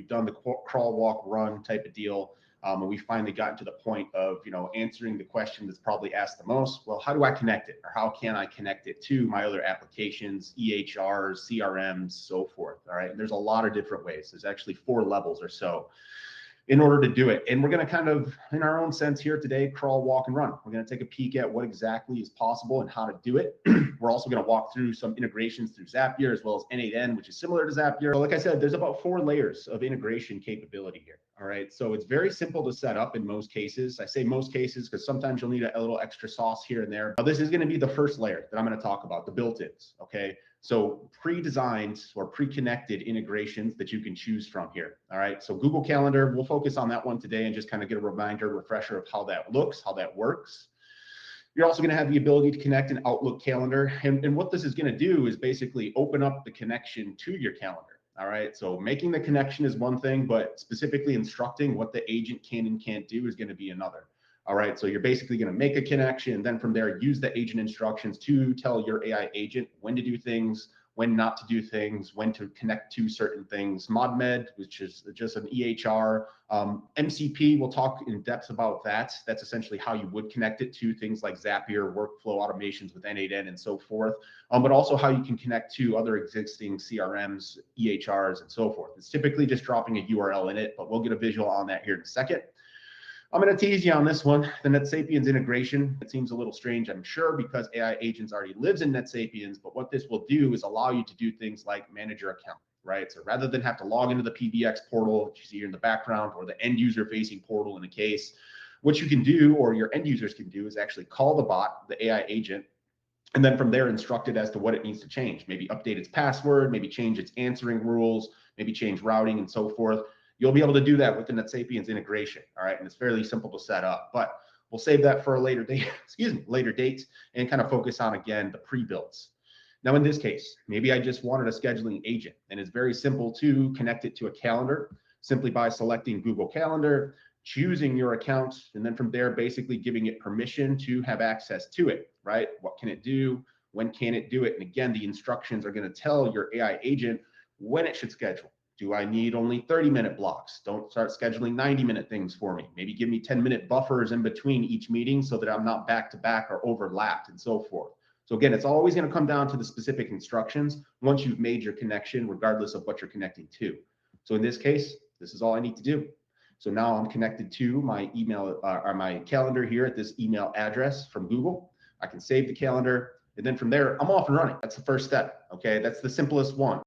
we've done the crawl, walk, run type of deal. And we finally gotten to the point of, answering the question that's probably asked the most. Well, how do I connect it? Or how can I connect it to my other applications, EHRs, CRMs, so forth? All right. And there's a lot of different ways. There's actually 4 levels or so in order to do it. And we're going to kind of, in our own sense here today, crawl, walk, and run. We're going to take a peek at what exactly is possible and how to do it. We're also going to walk through some integrations through Zapier as well as N8N, which is similar to Zapier. So like I said, there's about 4 layers of integration capability here. All right. So it's very simple to set up in most cases. I say most cases because sometimes you'll need a little extra sauce here and there. Now, this is going to be the first layer that I'm going to talk about, the built-ins. Okay. So pre-designed or pre-connected integrations that you can choose from here. All right. So Google Calendar, we'll focus on that one today and just kind of get a refresher of how that looks, how that works. You're also going to have the ability to connect an Outlook calendar. And what this is going to do is basically open up the connection to your calendar. All right. So making the connection is one thing, but specifically instructing what the agent can and can't do is going to be another. All right. So you're basically going to make a connection and then from there, use the agent instructions to tell your AI agent when to do things, when not to do things, when to connect to certain things. ModMed, which is just an EHR. MCP, we'll talk in depth about that. That's essentially how you would connect it to things like Zapier, workflow automations with N8N and so forth. But also how you can connect to other existing CRMs, EHRs, and so forth. It's typically just dropping a URL in it, but we'll get a visual on that here in a second. I'm going to tease you on this one, the NetSapiens integration. It seems a little strange, I'm sure, because AI agents already lives in NetSapiens, but what this will do is allow you to do things like manage your account, right? So rather than have to log into the PBX portal, which you see here in the background, or the end user facing portal in a case, what you can do, or your end users can do, is actually call the bot, the AI agent, and then from there instruct it as to what it needs to change. Maybe update its password, maybe change its answering rules, maybe change routing and so forth. You'll be able to do that with the NetSapiens integration. All right. And it's fairly simple to set up, but we'll save that for a later date, later date, and kind of focus on, again, the pre-builds. Now, in this case, maybe I just wanted a scheduling agent, and it's very simple to connect it to a calendar simply by selecting Google Calendar, choosing your account, and then from there, basically giving it permission to have access to it, right? What can it do? When can it do it? And again, the instructions are going to tell your AI agent when it should schedule. Do I need only 30-minute blocks? Don't start scheduling 90-minute things for me. Maybe give me 10-minute buffers in between each meeting so that I'm not back to back or overlapped and so forth. So again, it's always going to come down to the specific instructions once you've made your connection, regardless of what you're connecting to. So in this case, this is all I need to do. So now I'm connected to my email or my calendar here at this email address from Google. I can save the calendar. And then from there, I'm off and running. That's the first step. Okay. That's the simplest one.